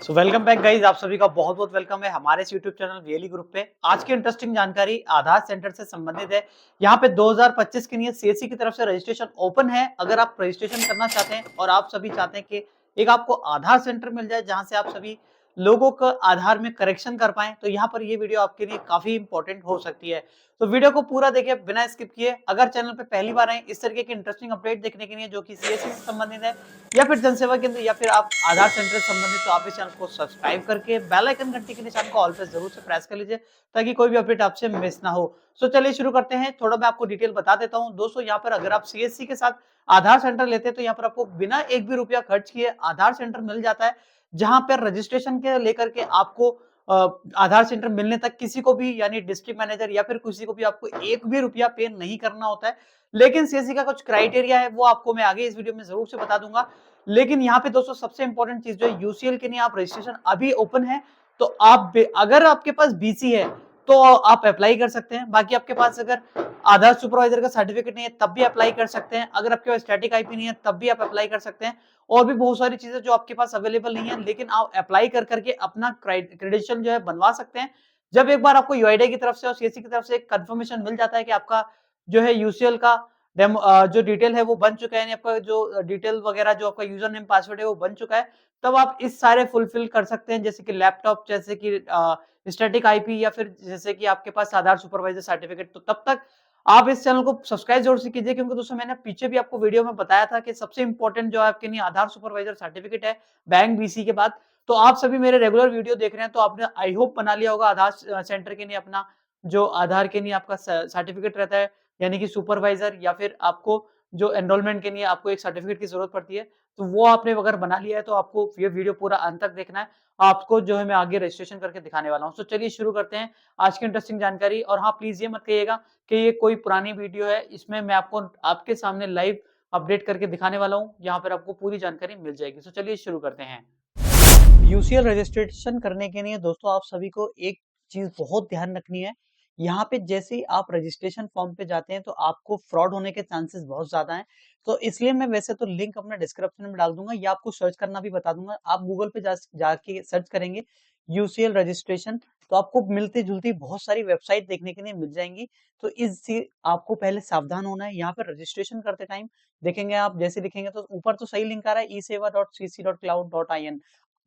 Welcome back guys, आप सभी का बहुत बहुत वेलकम है हमारे इस यूट्यूब चैनल वीएलई ग्रुप पे। आज की इंटरेस्टिंग जानकारी आधार सेंटर से संबंधित है। यहाँ पे 2025 के लिए सीएससी की तरफ से रजिस्ट्रेशन ओपन है। अगर आप रजिस्ट्रेशन करना चाहते हैं और आप सभी चाहते हैं कि एक आपको आधार सेंटर मिल जाए जहां से आप सभी लोगों का आधार में करेक्शन कर पाए, तो यहाँ पर ये वीडियो आपके लिए काफी इंपॉर्टेंट हो सकती है। तो वीडियो को पूरा देखिए बिना स्किप किए। अगर चैनल पे पहली बार आए इस तरीके की इंटरेस्टिंग अपडेट देखने के लिए जो कि सीएससी से संबंधित है या फिर जनसेवा केंद्र या फिर आप आधार सेंटर से संबंधित, तो आप इस चैनल को सब्सक्राइब करके बेल आइकन घंटी के निशान को ऑल पे जरूर से प्रेस कर लीजिए ताकि कोई भी अपडेट आपसे मिस ना हो। सो चलिए शुरू करते हैं। थोड़ा मैं आपको डिटेल बता देता हूं दोस्तों। यहाँ पर अगर आप सीएससी के साथ आधार सेंटर लेते हैं तो यहाँ पर आपको बिना एक भी रुपया खर्च किए आधार सेंटर मिल जाता है, जहां पर रजिस्ट्रेशन के लेकर के आपको आधार सेंटर मिलने तक किसी को भी यानी डिस्ट्रिक्ट मैनेजर या फिर किसी को भी आपको एक भी रुपया पे नहीं करना होता है। लेकिन सीएससी का कुछ क्राइटेरिया है, वो आपको मैं आगे इस वीडियो में जरूर से बता दूंगा। लेकिन यहाँ पे दोस्तों सबसे इंपॉर्टेंट चीज जो है, यूसीएल के लिए आप रजिस्ट्रेशन अभी ओपन है, तो आप अगर आपके पास बीसी है तो आप अप्लाई कर सकते हैं। बाकी आपके पास अगर आधार सुपरवाइजर का सर्टिफिकेट नहीं है तब भी अप्लाई कर सकते हैं। अगर आपके पास स्टैटिक आईपी नहीं है तब भी आप अप्लाई कर सकते हैं। और भी बहुत सारी चीजें जो आपके पास अवेलेबल नहीं है, लेकिन आप अप्लाई कर करके अपना क्रेडेंशियल जो है बनवा सकते हैं। जब एक बार आपको यूआईडीआई की तरफ से और सीएससी की तरफ से कंफर्मेशन मिल जाता है कि आपका जो है यूसीएल का जो डिटेल है वो बन चुका है, यानी आपका जो डिटेल वगैरह जो आपका यूजर नेम पासवर्ड है वो बन चुका है, तब आप इस सारे फुलफिल कर सकते हैं, जैसे कि लैपटॉप, जैसे कि स्टैटिक आईपी या फिर जैसे कि आपके पास आधार सुपरवाइजर सर्टिफिकेट। तो तब तक आप इस चैनल को सब्सक्राइब जरूर से कीजिए, क्योंकि दोस्तों मैंने पीछे भी आपको वीडियो में बताया था कि सबसे इंपॉर्टेंट जो आपके लिए आधार सुपरवाइजर सर्टिफिकेट है बैंक बीसी के बाद। तो आप सभी मेरे रेगुलर वीडियो देख रहे हैं तो आपने आई होप बना लिया होगा आधार सेंटर के लिए अपना जो आधार के लिए आपका सर्टिफिकेट रहता है, यानी कि सुपरवाइजर, या फिर आपको जो एनरोलमेंट के लिए आपको एक सर्टिफिकेट की जरूरत पड़ती है, तो वो आपने अगर बना लिया है तो आपको ये वीडियो पूरा अंत तक देखना है। आपको जो है मैं आगे रजिस्ट्रेशन करके दिखाने वाला हूँ। तो चलिए शुरू करते हैं आज की इंटरेस्टिंग जानकारी। और हाँ, प्लीज ये मत कहिएगा कि ये कोई पुरानी वीडियो है, इसमें मैं आपको आपके सामने लाइव अपडेट करके दिखाने वाला हूँ। यहाँ पर आपको पूरी जानकारी मिल जाएगी। तो चलिए शुरू करते हैं। यूसीएल रजिस्ट्रेशन करने के लिए दोस्तों आप सभी को एक चीज बहुत ध्यान रखनी है। यहाँ पे जैसे ही आप रजिस्ट्रेशन फॉर्म पे जाते हैं तो आपको फ्रॉड होने के चांसेस बहुत ज्यादा हैं। तो इसलिए मैं वैसे तो लिंक अपना डिस्क्रिप्शन में डाल दूंगा या आपको सर्च करना भी बता दूंगा। आप गूगल पे जाके सर्च करेंगे यूसीएल रजिस्ट्रेशन, तो आपको मिलती जुलती बहुत सारी वेबसाइट देखने के लिए मिल जाएंगी। तो इससे आपको पहले सावधान होना है। यहाँ पर रजिस्ट्रेशन करते टाइम देखेंगे आप, जैसे लिखेंगे तो ऊपर तो सही लिंक आ रहा है esewa.cc.cloud.in।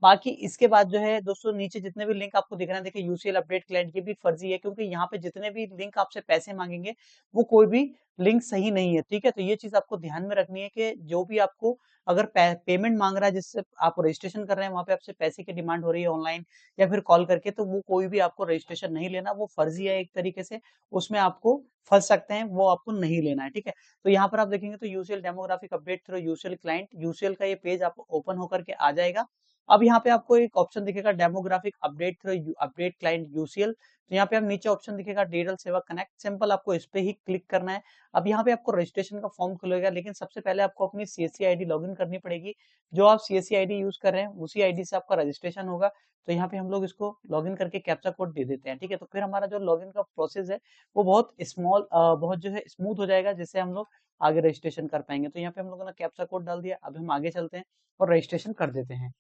बाकी इसके बाद जो है दोस्तों नीचे जितने भी लिंक आपको दिख रहे हैं, देखिए यूसीएल अपडेट क्लाइंट की भी फर्जी है, क्योंकि यहाँ पे जितने भी लिंक आपसे पैसे मांगेंगे वो कोई भी लिंक सही नहीं है। ठीक है, तो ये चीज आपको ध्यान में रखनी है कि जो भी आपको अगर पेमेंट मांग रहा है, जिससे आप रजिस्ट्रेशन कर रहे हैं, वहां पे आपसे पैसे की डिमांड हो रही है ऑनलाइन या फिर कॉल करके, तो वो कोई भी आपको रजिस्ट्रेशन नहीं लेना, वो फर्जी है एक तरीके से, उसमें आपको फंस सकते हैं, वो आपको नहीं लेना है। ठीक है, तो यहाँ पर आप देखेंगे तो UCL demographic update through UCL client, UCL का ये पेज आपको ओपन होकर के आ जाएगा। अब यहाँ पे आपको एक ऑप्शन दिखेगा demographic update through update client UCL. तो यहाँ पे आप नीचे ऑप्शन दिखेगा डिजिटल सेवा कनेक्ट, सिंपल आपको इस पे ही क्लिक करना है। अब यहाँ पे आपको रजिस्ट्रेशन का फॉर्म खुलेगा, लेकिन सबसे पहले आपको अपनी सीएससी आईडी लॉगिन करनी पड़ेगी। जो आप सीएससी आईडी यूज कर रहे हैं उसी आईडी से आपका रजिस्ट्रेशन होगा। तो यहाँ पे हम लोग इसको लॉगिन करके कैप्चा कोड दे देते हैं। ठीक है, तो फिर हमारा जो लॉगिन का प्रोसेस है वो बहुत बहुत जो है स्मूथ हो जाएगा, जिससे हम लोग आगे रजिस्ट्रेशन कर पाएंगे। तो यहाँ पे हम लोगों ने कैप्चा कोड डाल दिया। अब हम आगे चलते हैं और रजिस्ट्रेशन कर देते हैं।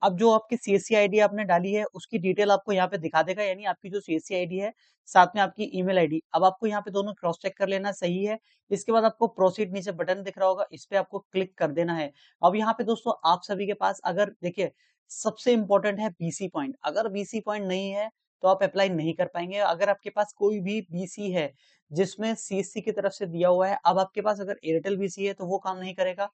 अब जो आपकी सीएससी आईडी आपने डाली है उसकी डिटेल आपको यहाँ पे दिखा देगा, यानी आपकी जो सीएससी आईडी है साथ में आपकी ईमेल आईडी। अब आपको यहाँ पे दोनों क्रॉस चेक कर लेना सही है। इसके बाद आपको प्रोसीड नीचे बटन दिख रहा होगा, इस पे आपको क्लिक कर देना है। अब यहाँ पे दोस्तों आप सभी के पास अगर देखिए सबसे इंपॉर्टेंट है बीसी पॉइंट। अगर बीसी पॉइंट नहीं है तो आप अप्लाई नहीं कर पाएंगे। अगर आपके पास कोई भी बीसी है जिसमें सीएससी की तरफ से दिया हुआ है, अब आपके पास अगर एयरटेल बीसी है तो वो काम नहीं करेगा।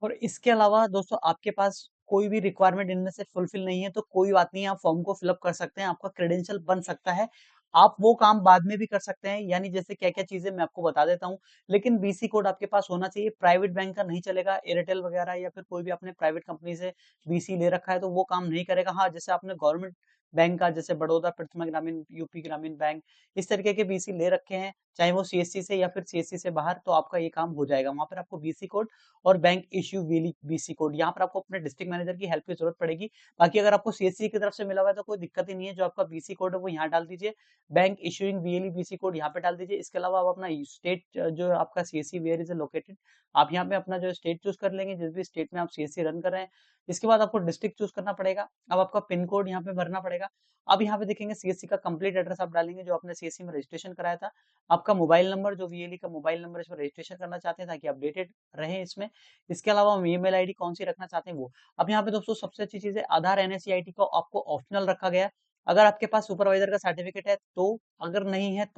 और इसके अलावा दोस्तों आपके पास कोई भी रिक्वायरमेंट इनमें से फुलफिल नहीं है तो कोई बात नहीं, आप फॉर्म को फिलअप कर सकते हैं, आपका क्रेडेंशियल बन सकता है। आप वो काम बाद में भी कर सकते हैं, यानी जैसे क्या क्या चीजें मैं आपको बता देता हूँ। लेकिन बीसी कोड आपके पास होना चाहिए। प्राइवेट बैंक का नहीं चलेगा, एयरटेल वगैरह या फिर कोई भी अपने प्राइवेट कंपनी से बीसी ले रखा है तो वो काम नहीं करेगा। हाँ, जैसे आपने गवर्नमेंट बैंक का, जैसे बड़ौदा, प्रथमा ग्रामीण, यूपी ग्रामीण बैंक, इस तरीके के बीसी ले रखे हैं, चाहे वो सीएससी से या फिर सीएससी से बाहर, तो आपका ये काम हो जाएगा। वहां पर आपको बीसी कोड और बैंक इश्यू बीसी कोड, यहाँ पर आपको अपने डिस्ट्रिक्ट मैनेजर की हेल्प की जरूरत पड़ेगी। बाकी अगर आपको सीएससी की तरफ से मिला हुआ है तो कोई दिक्कत ही नहीं है, जो आपका बीसी कोड है वो यहाँ डाल दीजिए, bank issuing VLE BC code यहाँ पे डाल दीजिए। इसके अलावा आप अपना स्टेट, जो आपका सीएससी वेयर इज लोकेटेड, आप यहाँ पे अपना जो स्टेट चूज कर लेंगे, जिस भी स्टेट में आप सीएससी रन कर रहे हैं। इसके बाद आपको डिस्ट्रिक्ट चूज करना पड़ेगा। अब आपका पिन कोड यहाँ पे भरना पड़ेगा। अब यहाँ पे देखेंगे सीएससी का कंप्लीट एड्रेस आप डालेंगे, जो आपने सीएससी में रजिस्ट्रेशन कराया था। आपका मोबाइल नंबर, जो वीएलई का मोबाइल नंबर इसमें रजिस्ट्रेशन करना चाहते हैं ताकि अपडेटेड रहे इसमें। इसके अलावा हम ईमेल आईडी कौन सी रखना चाहते हैं वो। अब यहाँ पे दोस्तों सबसे अच्छी चीज है, आधार एनएससी आईडी को आपको ऑप्शनल रखा गया है। अगर आपके पास सुपरवाइजर का सर्टिफिकेट है तो, अगर नहीं है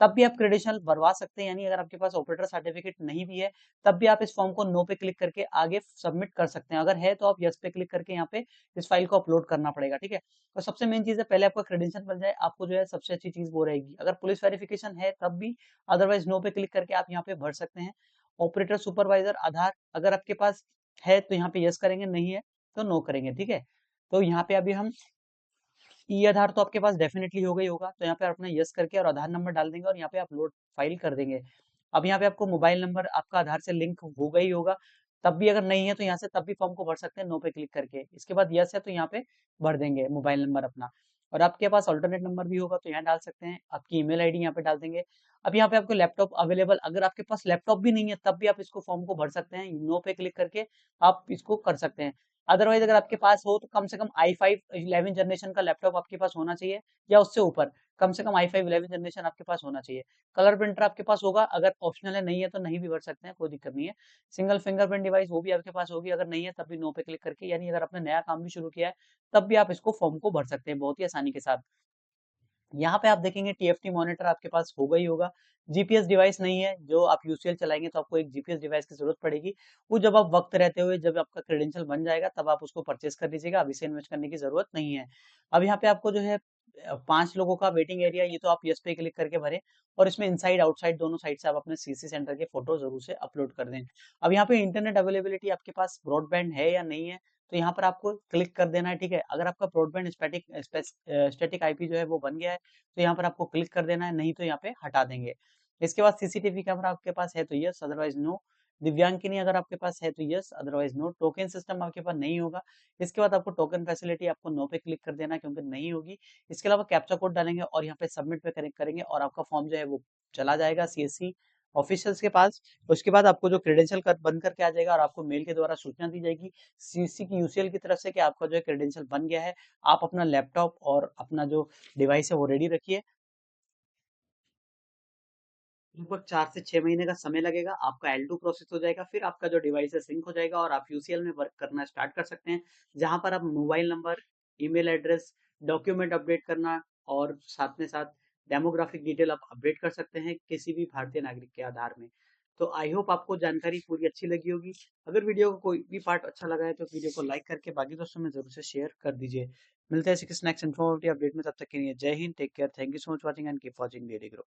तब भी आप क्रेडेंशियल भरवा सकते हैं। यानी अगर आपके पास ऑपरेटर सर्टिफिकेट नहीं भी है तब भी आप इस फॉर्म को नो पे क्लिक करके आगे सबमिट कर सकते हैं। अगर है तो आप यस पे क्लिक करके यहाँ पे इस फाइल को अपलोड करना पड़ेगा, ठीक है। तो सबसे मेन चीज है, पहले आपका क्रेडेंशियल बन जाए, आपको जो है सबसे अच्छी चीज वो रहेगी। अगर पुलिस वेरिफिकेशन है तब भी, अदरवाइज नो पे क्लिक करके आप यहाँ पे भर सकते हैं। ऑपरेटर, सुपरवाइजर, आधार अगर आपके पास है तो यहाँ पे यस करेंगे, नहीं है तो नो करेंगे, ठीक है। तो यहाँ पे अभी हम ई आधार तो आपके पास डेफिनेटली होगा ही होगा, तो यहाँ पे अपना यस करके और आधार नंबर डाल देंगे और यहाँ पे अपलोड फाइल कर देंगे। अब यहाँ पे आपको मोबाइल नंबर आपका आधार से लिंक होगा ही होगा, तब भी अगर नहीं है तो यहाँ से तब भी फॉर्म को भर सकते हैं नो पे क्लिक करके। इसके बाद यस है तो यहाँ पे भर देंगे मोबाइल नंबर अपना, और आपके पास अल्टरनेट नंबर भी होगा तो यहाँ डाल सकते हैं, आपकी ईमेल आईडी यहाँ पे डाल देंगे। अब यहाँ पे आपको लैपटॉप अवेलेबल, अगर आपके पास लैपटॉप भी नहीं है तब भी आप इसको फॉर्म को भर सकते हैं, नो पे क्लिक करके आप इसको कर सकते हैं। अदरवाइज अगर आपके पास हो तो कम से कम i5 11 जनरेशन का लैपटॉप आपके पास होना चाहिए, या उससे ऊपर कम से कम i5 11 जनरेशन आपके पास होना चाहिए। कलर प्रिंटर आपके पास होगा, अगर ऑप्शनल है, नहीं है तो नहीं भी भर सकते हैं, कोई दिक्कत नहीं है। सिंगल फिंगरप्रिंट डिवाइस वो भी आपके पास होगी, अगर नहीं है तब भी नो पे क्लिक करके, यानी अगर आपने नया काम भी शुरू किया है तब भी आप इसको फॉर्म को भर सकते हैं बहुत ही आसानी के साथ। यहाँ पे आप देखेंगे टीएफटी मॉनिटर आपके पास होगा ही होगा। जीपीएस डिवाइस नहीं है, जो आप यूसीएल चलाएंगे तो आपको एक जीपीएस डिवाइस की जरूरत पड़ेगी। वो जब आप वक्त रहते हुए, जब आपका क्रेडेंशियल बन जाएगा तब आप उसको परचेस कर लीजिएगा, अभी से इन्वेस्ट करने की जरूरत नहीं है। अब यहाँ पे आपको जो है 5 लोगों का वेटिंग एरिया, ये तो आप यस पे क्लिक करके भरे, और इसमें इनसाइड आउटसाइड दोनों साइड से आप अपने सीसी सेंटर के फोटो जरूर से अपलोड कर दें। अब यहाँ पे इंटरनेट अवेलेबिलिटी आपके पास ब्रॉडबैंड है या नहीं है, तो यहाँ पर आपको क्लिक कर देना है, ठीक है। अगर आपका ब्रॉडबैंड स्टैटिक आईपी जो है वो बन गया है तो यहाँ पर आपको क्लिक कर देना है, नहीं तो यहाँ पे हटा देंगे। इसके बाद सीसीटीवी कैमरा आपके पास है तो यस, अदरवाइज नो। दिव्यांग के लिए अगर आपके पास है तो yes, otherwise no. Token system आपके पास नहीं होगा, इसके बाद आपको टोकन फैसिलिटी आपको नो पे क्लिक कर देना है क्योंकि नहीं होगी। इसके अलावा कैप्चा कोड डालेंगे और यहाँ पे सबमिट पे कनेक्ट करेंगे और आपका फॉर्म जो है वो चला जाएगा सीएससी ऑफिशियल्स के पास। उसके बाद आपको जो क्रेडेंशियल कर बन करके आ जाएगा और आपको मेल के द्वारा सूचना दी जाएगी सीसी की यूसीएल की तरफ से कि आपका जो है क्रेडेंशियल बन गया है। आप अपना लैपटॉप और अपना जो डिवाइस है वो रेडी रखिए। लगभग 4 से 6 महीने का समय लगेगा, आपका L2 प्रोसेस हो जाएगा, फिर आपका जो डिवाइस है सिंक हो जाएगा और आप यूसीएल में वर्क करना स्टार्ट कर सकते हैं, जहां पर आप mobile number, email address, document update करना और साथ में साथ डेमोग्राफिक डिटेल आप अपडेट कर सकते हैं किसी भी भारतीय नागरिक के आधार में। तो आई होप आपको जानकारी पूरी अच्छी लगी होगी। अगर वीडियो का कोई भी पार्ट अच्छा लगा है तो वीडियो को लाइक करके बाकी दोस्तों में जरूर से शेयर कर दीजिए। मिलते हैं किसी नेक्स्ट इन्फॉर्मेटिव अपडेट में, तब तक के लिए जय हिंद, take care, thank you so much watching and keep watching Daily grow.